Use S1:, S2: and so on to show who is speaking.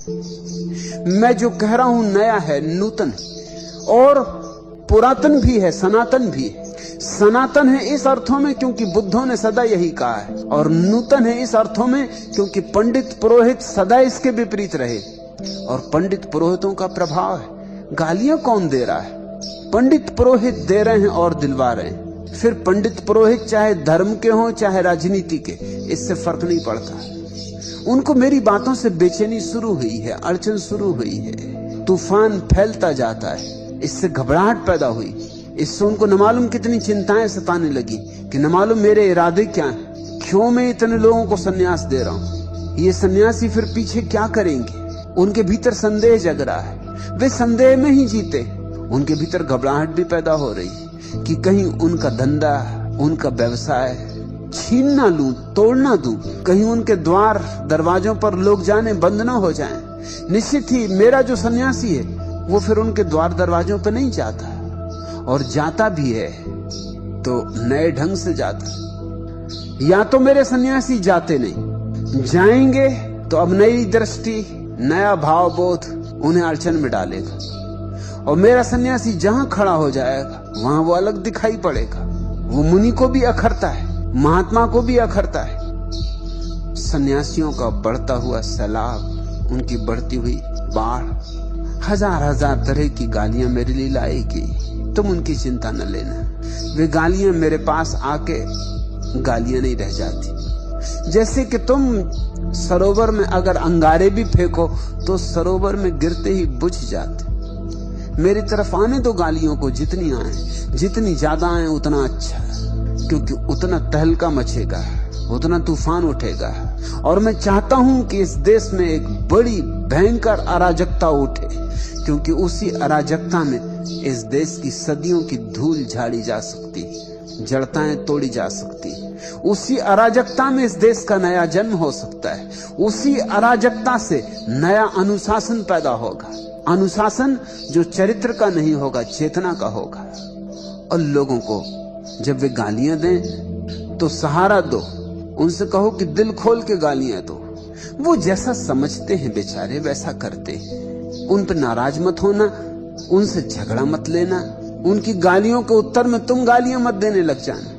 S1: मैं जो कह रहा हूं नया है, नूतन है, और पुरातन भी है, सनातन भी है। सनातन है इस अर्थों में क्योंकि बुद्धों ने सदा यही कहा है, और नूतन है इस अर्थों में क्योंकि पंडित पुरोहित सदा इसके विपरीत रहे। और पंडित पुरोहितों का प्रभाव है। गालियां कौन दे रहा है? पंडित पुरोहित दे रहे हैं और दिलवा रहे हैं। फिर पंडित पुरोहित चाहे धर्म के हों चाहे राजनीति के, इससे फर्क नहीं पड़ता। उनको मेरी बातों से बेचैनी शुरू हुई है, अड़चन शुरू हुई है, तूफान फैलता जाता है, इससे घबराहट पैदा हुई। इससे उनको न मालूम कितनी चिंताएं सताने लगी कि न मालूम मेरे इरादे क्या हैं, क्यों मैं इतने लोगों को सन्यास दे रहा हूं, ये सन्यासी फिर पीछे क्या करेंगे। उनके भीतर संदेह जग रहा है, वे संदेह में ही जीते। उनके भीतर घबराहट भी पैदा हो रही है कि कहीं उनका धंधा, उनका व्यवसाय छीन ना लूं, तोड़ ना दूं, कहीं उनके द्वार दरवाजों पर लोग जाने बंद ना हो जाएं। निश्चित ही मेरा जो सन्यासी है वो फिर उनके द्वार दरवाजों पर नहीं जाता, और जाता भी है तो नए ढंग से जाता। या तो मेरे सन्यासी जाते नहीं, जाएंगे तो अब नई दृष्टि, नया भाव बोध उन्हें अड़चन में डालेगा, और मेरा सन्यासी जहां खड़ा हो जाएगा वहां वो अलग दिखाई पड़ेगा। वो मुनि को भी अखरता है, महात्मा को भी अखरता है। सन्यासियों का बढ़ता हुआ सैलाब, उनकी बढ़ती हुई बाढ़, हजार हजार तरह की गालियां मेरे लिए लाएगी। तुम उनकी चिंता न लेना। वे गालियां मेरे पास आके गालियां नहीं रह जाती। जैसे कि तुम सरोवर में अगर अंगारे भी फेंको तो सरोवर में गिरते ही बुझ जाते। मेरी तरफ आने दो गालियों को, जितनी आए, जितनी ज्यादा आए उतना अच्छा, क्योंकि उतना तहलका मचेगा, उतना तूफान उठेगा। और मैं चाहता हूं कि इस देश में एक बड़ी भयंकर अराजकता उठे, क्योंकि उसी अराजकता में इस देश की सदियों की धूल झाड़ी जा सकती, जड़ताएं तोड़ी जा सकती। उसी अराजकता में इस देश का नया जन्म हो सकता है। उसी अराजकता से नया अनुशासन पैदा होगा, अनुशासन जो चरित्र का नहीं होगा, चेतना का होगा। और लोगों को जब वे गालियां दें तो सहारा दो, उनसे कहो कि दिल खोल के गालियां दो। वो जैसा समझते हैं बेचारे वैसा करते हैं। उन पर नाराज मत होना, उनसे झगड़ा मत लेना, उनकी गालियों के उत्तर में तुम गालियां मत देने लग जाना।